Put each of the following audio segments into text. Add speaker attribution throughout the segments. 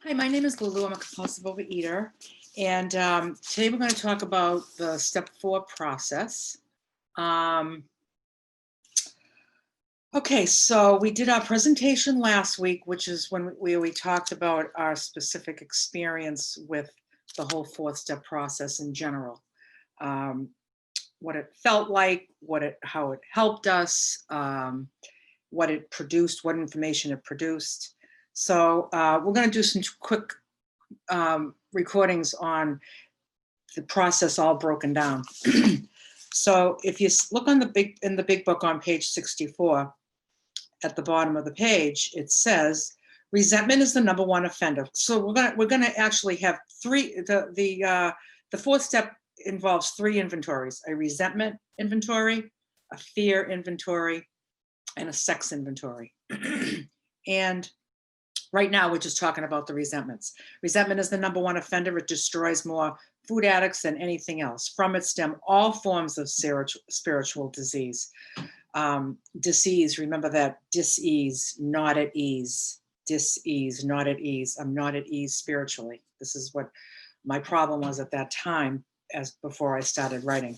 Speaker 1: Hi, my name is Lulu. I'm a compulsive overeater. And today we're going to talk about the step 4 process. Um, okay, so we did our presentation last week, which is when we talked about our specific experience with the whole 4th step process in general. What it felt like, how it helped us, what it produced, what information it produced. So we're going to do some quick recordings on the process all broken down. So if you look on in the big book on page 64, at the bottom of the page, it says resentment is the number one offender. So we're gonna actually have three. The 4th step involves 3 inventories: a resentment inventory, a fear inventory, and a sex inventory. And right now, we're just talking about the resentments. Resentment is the number one offender. It destroys more food addicts than anything else. From it stem all forms of spiritual disease. Disease, remember that, dis-ease, not at ease. Dis-ease, not at ease. I'm not at ease spiritually. This is what my problem was at that time, as before I started writing.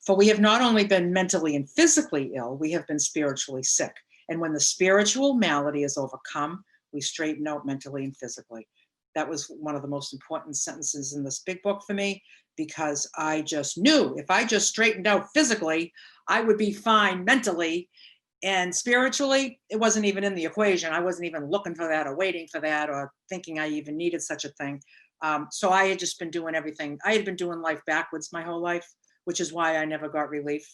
Speaker 1: For we have not only been mentally and physically ill, we have been spiritually sick. And when the spiritual malady is overcome, we straighten out mentally and physically. That was one of the most important sentences in this big book for me, because I just knew if I just straightened out physically, I would be fine mentally, and spiritually, it wasn't even in the equation. I wasn't even looking for that or waiting for that or thinking I even needed such a thing. So I had just been doing everything. I had been doing life backwards my whole life, which is why I never got relief.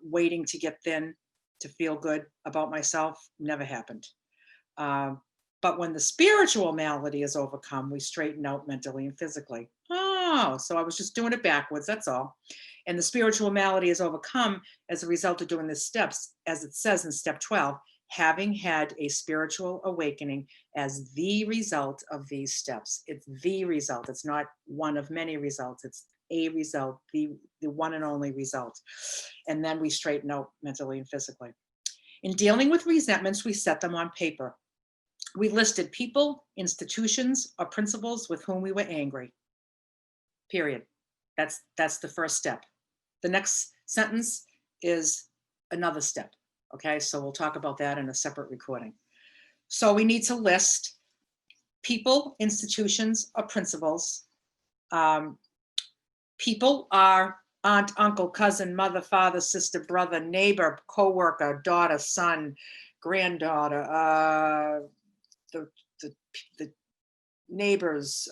Speaker 1: Waiting to get thin, to feel good about myself, never happened. But when the spiritual malady is overcome, we straighten out mentally and physically. Oh, so I was just doing it backwards, that's all. And the spiritual malady is overcome as a result of doing the steps, as it says in step 12, having had a spiritual awakening as the result of these steps. It's the result. It's not one of many results. It's a result, the one and only result. And then we straighten out mentally and physically. In dealing with resentments, we set them on paper. We listed people, institutions, or principles with whom we were angry. Period. That's the first step. The next sentence is another step. Okay, so we'll talk about that in a separate recording. So we need to list people, institutions, or principles. People are aunt, uncle, cousin, mother, father, sister, brother, neighbor, co-worker, daughter, son, granddaughter, the neighbors,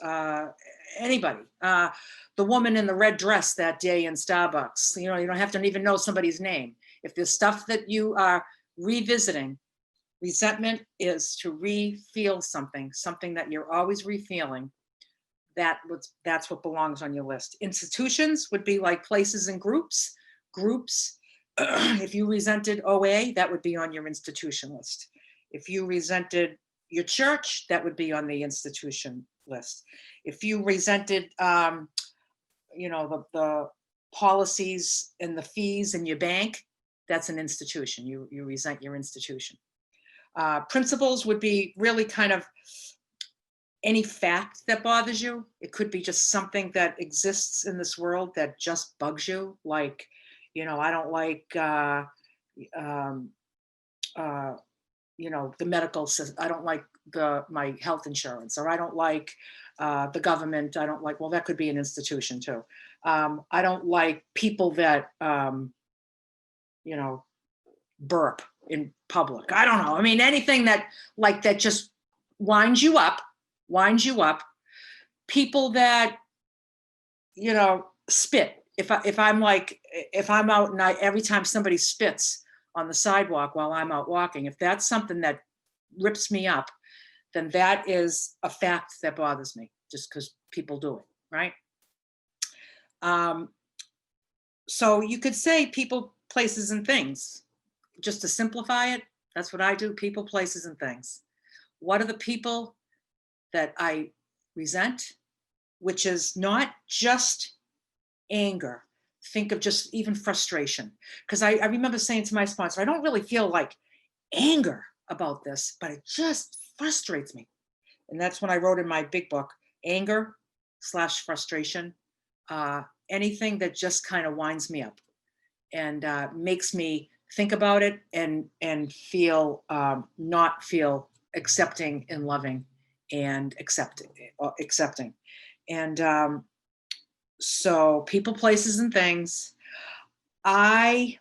Speaker 1: anybody. The woman in the red dress that day in Starbucks. You don't have to even know somebody's name. If there's stuff that you are revisiting, resentment is to re-feel something that you're always re-feeling. That's what belongs on your list. Institutions would be like places and groups. If you resented OA, that would be on your institution list. If you resented your church, that would be on the institution list. If you resented, the policies and the fees in your bank, that's an institution. You resent your institution. Principles would be really kind of any fact that bothers you. It could be just something that exists in this world that just bugs you. Like, I don't like, the medical system. I don't like my health insurance, or I don't like the government. I don't like, well, that could be an institution too. I don't like people that, burp in public. I don't know. I mean, anything that just winds you up. People that, spit. If I'm out and every time somebody spits on the sidewalk while I'm out walking, if that's something that rips me up, then that is a fact that bothers me, just because people do it, right? So you could say people, places, and things. Just to simplify it, that's what I do: people, places, and things. What are the people that I resent? Which is not just anger. Think of just even frustration. Because I remember saying to my sponsor, I don't really feel like anger about this, but it just frustrates me. And that's when I wrote in my big book, anger / frustration, anything that just kind of winds me up and makes me think about it and feel not feel accepting and loving and accepting. And so people, places, and things. I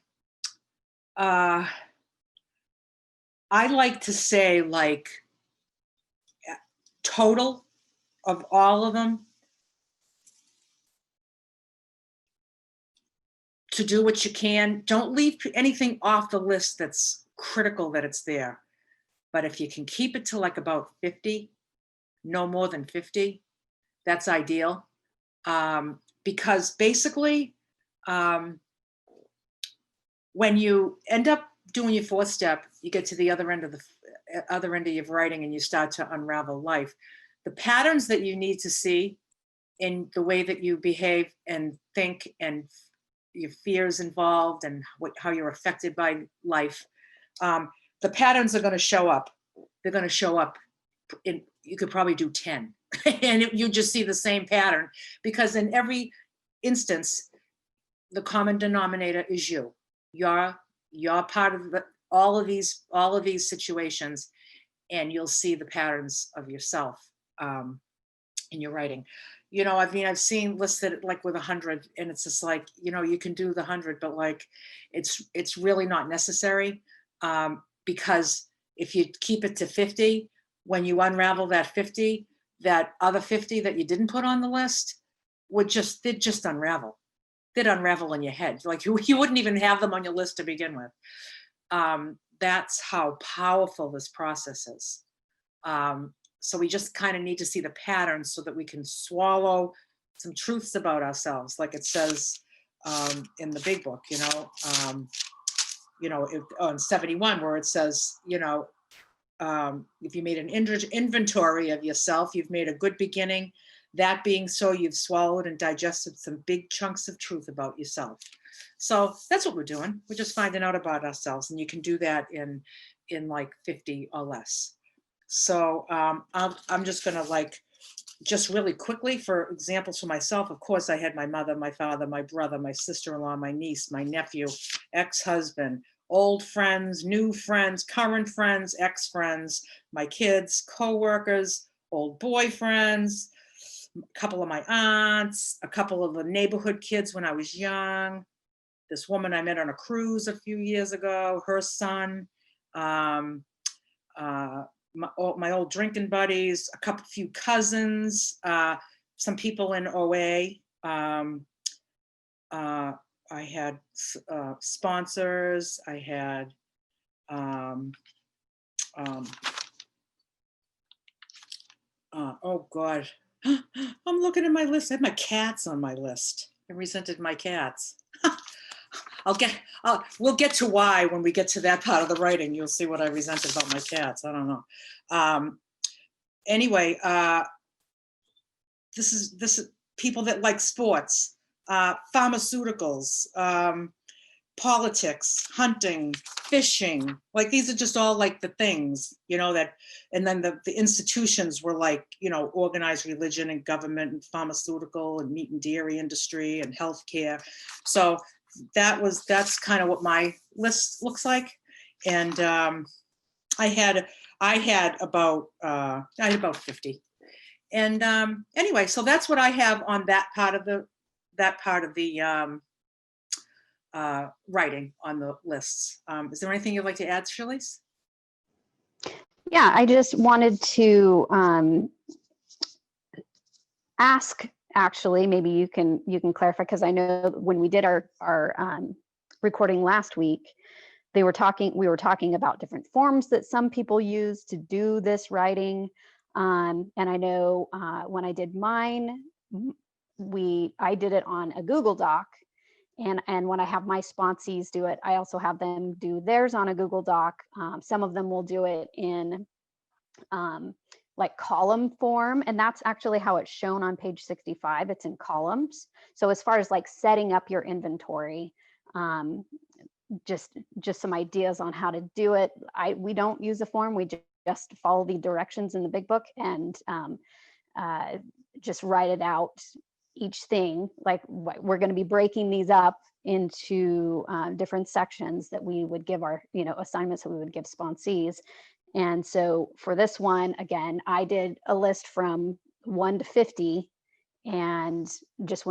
Speaker 1: uh, I like to say, like, total of all of them, to do what you can. Don't leave anything off the list that's critical that it's there. But if you can keep it to like about 50, no more than 50, that's ideal. Because basically, um, when you end up doing your fourth step, you get to the other end of your writing and you start to unravel life. The patterns that you need to see in the way that you behave and think and your fears involved and how you're affected by life, the patterns are going to show up. They're going to show up in, you could probably do 10 and you just see the same pattern, because in every instance, the common denominator is you. You're part of all of these situations, and you'll see the patterns of yourself in your writing. I mean, I've seen listed like with 100, and it's just like, you can do the 100, but like, it's really not necessary, because if you keep it to 50, when you unravel that 50, that other 50 that you didn't put on the list they'd just unravel. They'd unravel in your head. Like you wouldn't even have them on your list to begin with. That's how powerful this process is. So we just kind of need to see the patterns so that we can swallow some truths about ourselves, like it says in the big book, on 71, where it says, if you made an inventory of yourself, you've made a good beginning. That being so, you've swallowed and digested some big chunks of truth about yourself. So that's what we're doing. We're just finding out about ourselves, and you can do that in like 50 or less. So I'm just gonna just really quickly, for examples for myself. Of course, I had my mother, my father, my brother, my sister-in-law, my niece, my nephew, ex-husband, old friends, new friends, current friends, ex-friends, my kids, co-workers, old boyfriends, a couple of my aunts, a couple of the neighborhood kids when I was young, this woman I met on a cruise a few years ago, her son, my old drinking buddies, few cousins, some people in OA. I had sponsors. I had oh God, I'm looking at my list. I had my cats on my list. I resented my cats. We'll get to why when we get to that part of the writing. You'll see what I resented about my cats. I don't know. Anyway, this is people that like sports, pharmaceuticals, politics, hunting, fishing. Like these are just all like the things, that, and then the institutions were like, organized religion and government and pharmaceutical and meat and dairy industry and healthcare. So that's kind of what my list looks like. And I had about 50. And anyway, so that's what I have on that part of the writing on the lists. Is there anything you'd like to add, Shalece?
Speaker 2: Yeah, I just wanted to ask, actually, maybe you can clarify, because I know when we did our recording last week, we were talking about different forms that some people use to do this writing. And I know when I did mine, I did it on a Google Doc. And when I have my sponsees do it, I also have them do theirs on a Google Doc. Some of them will do it in like column form, and that's actually how it's shown on page 65. It's in columns. So as far as like setting up your inventory, just some ideas on how to do it. We don't use a form. We just follow the directions in the big book and just write it out, each thing, like we're going to be breaking these up into different sections that we would give our, assignments that we would give sponsees. And so for this one, again, I did a list from 1 to 50 and just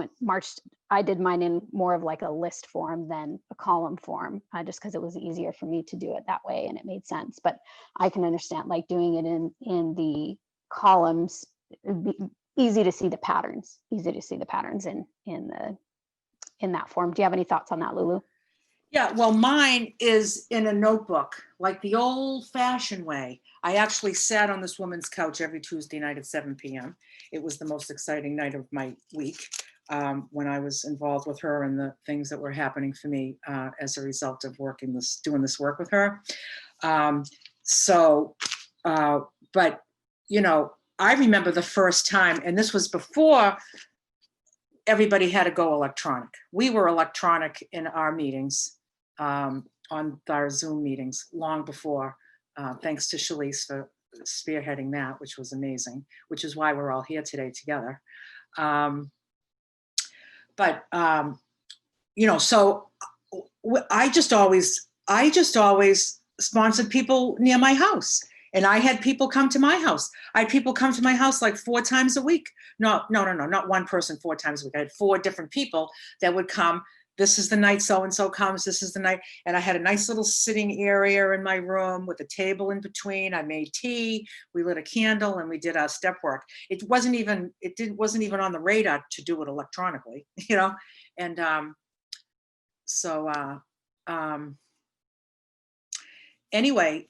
Speaker 2: I did mine in more of like a list form than a column form, just because it was easier for me to do it that way and it made sense. But I can understand like doing it in the columns. It'd be easy to see the patterns in that form. Do you have any thoughts on that, Lulu?
Speaker 1: Yeah, well, mine is in a notebook, like the old fashioned way. I actually sat on this woman's couch every Tuesday night at 7 p.m. It was the most exciting night of my week when I was involved with her and the things that were happening for me as a result of doing this work with her. But, I remember the first time, and this was before everybody had to go electronic. We were electronic in our meetings, on our Zoom meetings, long before, thanks to Shalece for spearheading that, which was amazing, which is why we're all here today together. So I just always sponsored people near my house. And I had people come to my house. I had people come to my house like 4 times a week. No, not one person 4 times a week. I had 4 different people that would come. This is the night so-and-so comes. This is the night. And I had a nice little sitting area in my room with a table in between. I made tea. We lit a candle and we did our step work. It wasn't even on the radar to do it electronically, And anyway,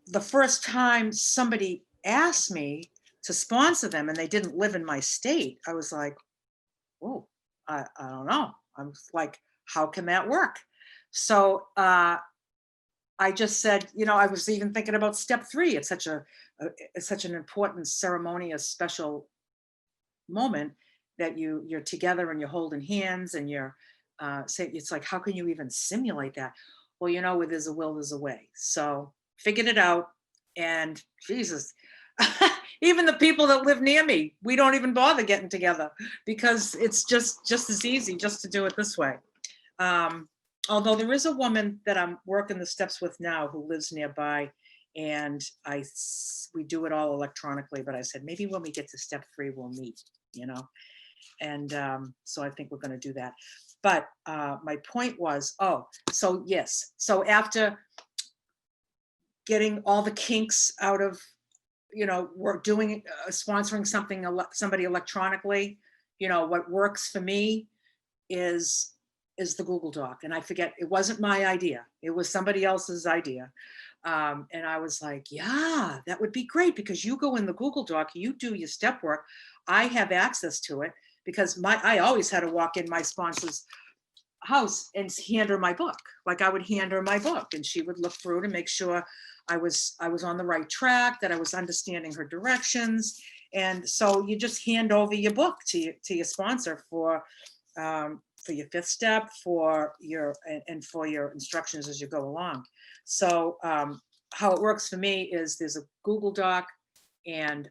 Speaker 1: the first time somebody asked me to sponsor them and they didn't live in my state, I was like, oh, I don't know. I'm like, how can that work? So I just said, I was even thinking about step 3. It's such an important, ceremonious, special moment that you're together and you're holding hands and you're saying, it's like, how can you even simulate that? Well, where there's a will, there's a way. So figured it out, and Jesus, even the people that live near me, we don't even bother getting together because it's just as easy just to do it this way. Although there is a woman that I'm working the steps with now who lives nearby, and we do it all electronically, but I said, maybe when we get to step 3, we'll meet, and so I think we're going to do that. But my point was, yes. So after getting all the kinks out of, we're doing, sponsoring somebody electronically, what works for me is the Google Doc. And I forget, it wasn't my idea. It was somebody else's idea. And I was like, yeah, that would be great because you go in the Google Doc, you do your step work. I have access to it because I always had to walk in my sponsor's house and hand her my book. Like I would hand her my book and she would look through to make sure I was on the right track, that I was understanding her directions. And so you just hand over your book to your sponsor for your 5th step, for your instructions as you go along. So how it works for me is there's a Google Doc, and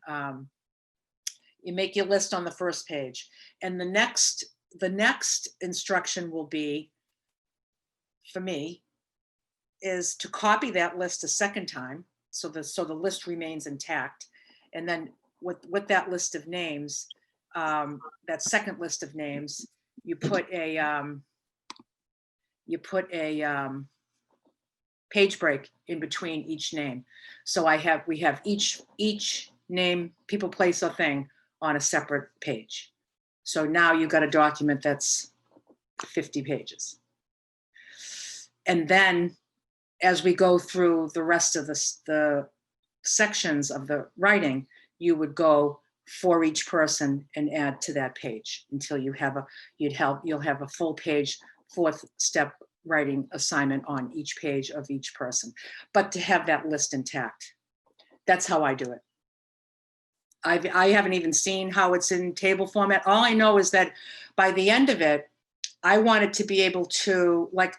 Speaker 1: you make your list on the first page, and the next instruction will be, for me, is to copy that list a second time, so the list remains intact, and then with that list of names, that second list of names, you put a page break in between each name. So we have each name, people, place, or thing on a separate page. So now you've got a document that's 50 pages. And then as we go through the rest of the sections of the writing, you would go for each person and add to that page until you'll have a full page 4th step writing assignment on each page of each person, but to have that list intact. That's how I do it. I haven't even seen how it's in table format. All I know is that by the end of it, I wanted to be able to, like,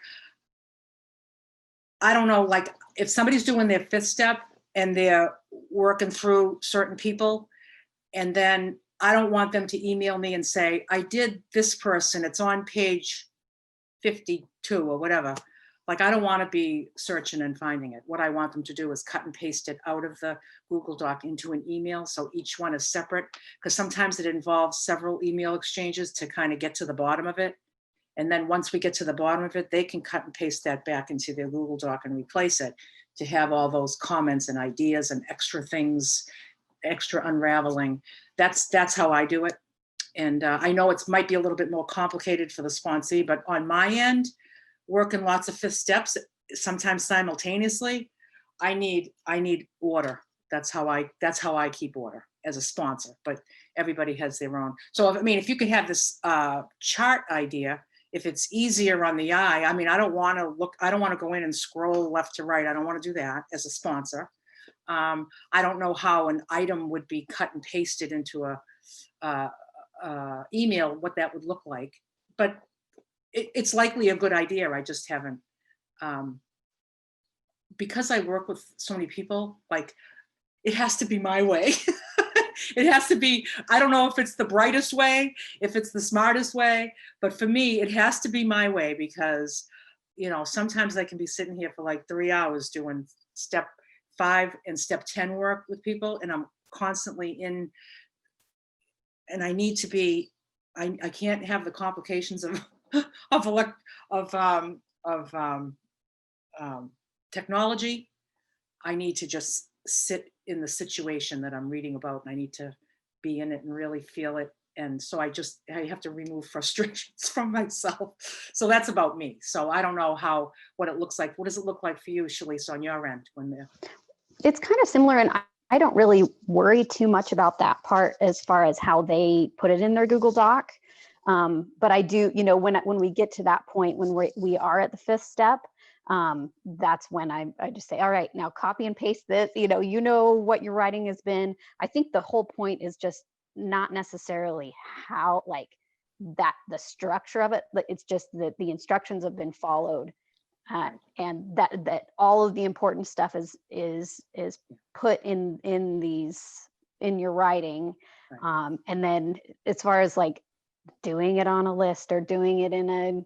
Speaker 1: I don't know, like if somebody's doing their 5th step and they're working through certain people. And then I don't want them to email me and say, I did this person, it's on page 52 or whatever. Like, I don't want to be searching and finding it. What I want them to do is cut and paste it out of the Google Doc into an email. So each one is separate, because sometimes it involves several email exchanges to kind of get to the bottom of it. And then once we get to the bottom of it, they can cut and paste that back into their Google Doc and replace it to have all those comments and ideas and extra things, extra unraveling. That's how I do it. And I know it might be a little bit more complicated for the sponsee, but on my end, working lots of 5th steps, sometimes simultaneously, I need order. That's how I keep order as a sponsor, but everybody has their own. So, I mean, if you could have this chart idea, if it's easier on the eye, I mean, I don't want to go in and scroll left to right. I don't want to do that as a sponsor. I don't know how an item would be cut and pasted into a email, what that would look like, but it's likely a good idea. I just haven't, because I work with so many people, like, it has to be my way. It has to be, I don't know if it's the brightest way, if it's the smartest way, but for me, it has to be my way, because, you know, sometimes I can be sitting here for like 3 hours doing step 5 and step 10 work with people, and I'm constantly in, and I need to be, I can't have the complications of technology. I need to just sit in the situation that I'm reading about, and I need to be in it and really feel it. And so I have to remove frustrations from myself. So that's about me. So I don't know what it looks like. What does it look like for you, Shalece, on your end when they're?
Speaker 2: It's kind of similar, and I don't really worry too much about that part as far as how they put it in their Google Doc. But I do, you know, when we get to that point, when we are at the 5th step, that's when I just say, all right, now copy and paste this, you know what your writing has been. I think the whole point is just not necessarily how, like, that the structure of it, but it's just that the instructions have been followed, and that all of the important stuff is put in your writing.
Speaker 1: Right.
Speaker 2: And then as far as like doing it on a list or doing it in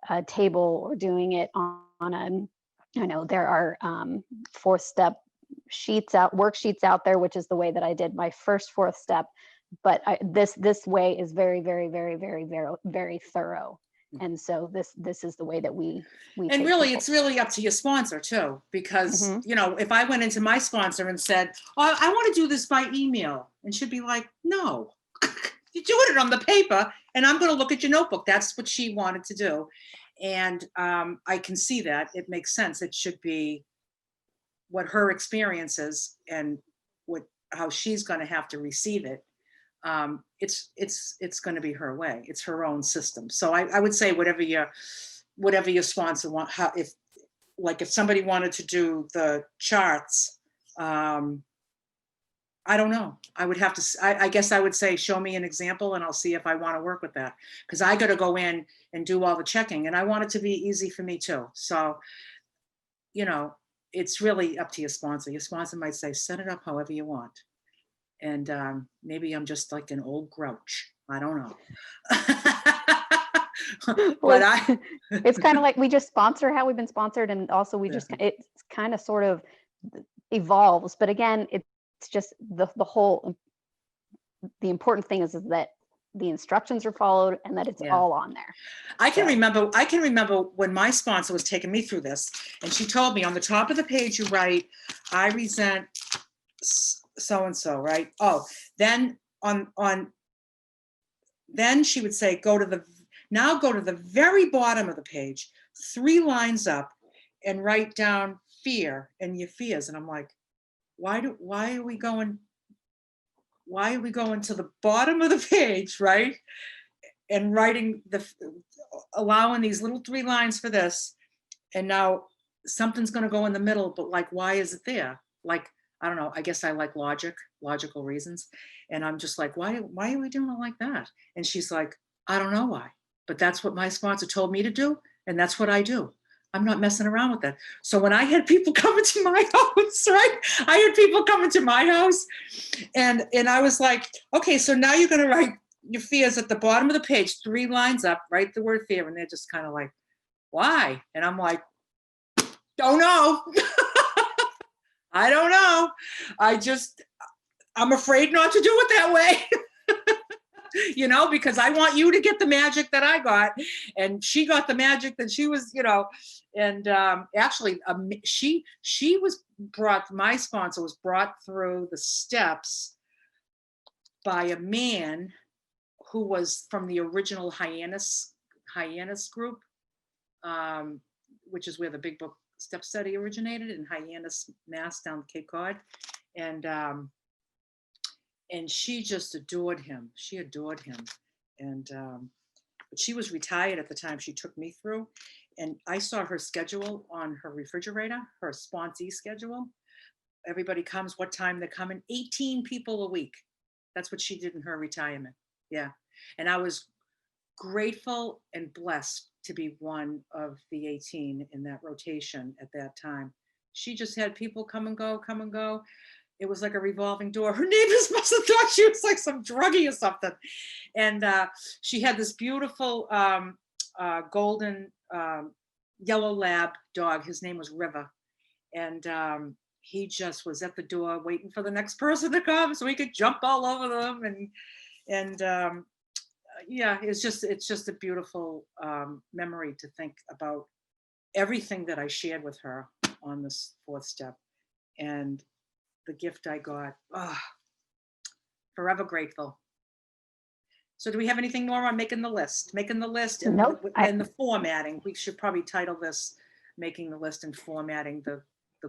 Speaker 2: a table or doing it on a, you know, there are 4th step worksheets out there, which is the way that I did my first 4th step. But this way is very, very, very, very, very, very thorough. And so this is the way that we
Speaker 1: and really, it's really up to your sponsor too, because you know, if I went into my sponsor and said, oh, I want to do this by email, and she'd be like, no, you're doing it on the paper, and I'm going to look at your notebook. That's what she wanted to do. And I can see that it makes sense. It should be what her experience is and how she's going to have to receive it. It's going to be her way. It's her own system. So I would say whatever your sponsor want, if somebody wanted to do the charts, I don't know. I would have to, I guess I would say, show me an example and I'll see if I want to work with that. Because I got to go in and do all the checking, and I want it to be easy for me too. So, you know, it's really up to your sponsor. Your sponsor might say, set it up however you want. And maybe I'm just like an old grouch. I don't know. But
Speaker 2: it's kind of like we just sponsor how we've been sponsored. And also it's kind of sort of evolves. But again, it's just the important thing is that the instructions are followed and that it's all on there.
Speaker 1: I can remember when my sponsor was taking me through this, and she told me on the top of the page, you write, I resent so-and-so, right? Oh, then then she would say, go to the very bottom of the page, 3 lines up, and write down fear and your fears. And I'm like, why are we going to the bottom of the page, right? And writing allowing these little 3 lines for this, and now something's going to go in the middle, but like, why is it there? Like, I don't know. I guess I like logical reasons. And I'm just like, why are we doing it like that? And she's like, I don't know why, but that's what my sponsor told me to do. And that's what I do. I'm not messing around with that. So when I had people coming to my house, right? I had people coming to my house, and I was like, okay, so now you're going to write your fears at the bottom of the page, 3 lines up, write the word fear. And they're just kind of like, why? And I'm like, don't know. I don't know. I'm afraid not to do it that way. You know, because I want you to get the magic that I got. And she got the magic that she was, you know, and actually she was brought, my sponsor was brought through the steps by a man who was from the original Hyannis group, which is where the Big Book Step Study originated, in Hyannis, Mass, down Cape Cod. And she just adored him. She adored him. And but she was retired at the time she took me through. And I saw her schedule on her refrigerator, her sponsee schedule. Everybody comes, what time they're coming, 18 people a week. That's what she did in her retirement. Yeah. And I was grateful and blessed to be one of the 18 in that rotation at that time. She just had people come and go, come and go. It was like a revolving door. Her neighbors must have thought she was like some druggie or something. And she had this beautiful golden yellow lab dog. His name was River. And he just was at the door waiting for the next person to come so he could jump all over them. And yeah, it's just a beautiful memory to think about everything that I shared with her on this 4th step. And the gift I got, forever grateful. So do we have anything more on making the list? Making the list and,
Speaker 2: Nope,
Speaker 1: and the formatting. We should probably title this Making the List and Formatting the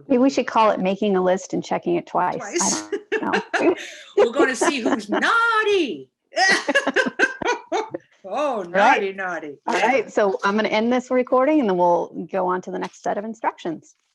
Speaker 2: maybe we should call it making a list and checking it twice.
Speaker 1: twice.
Speaker 2: I don't know.
Speaker 1: We're going to see who's naughty. Oh, naughty, naughty.
Speaker 2: All
Speaker 1: Yeah.
Speaker 2: right, so I'm going to end this recording and then we'll go on to the next set of instructions.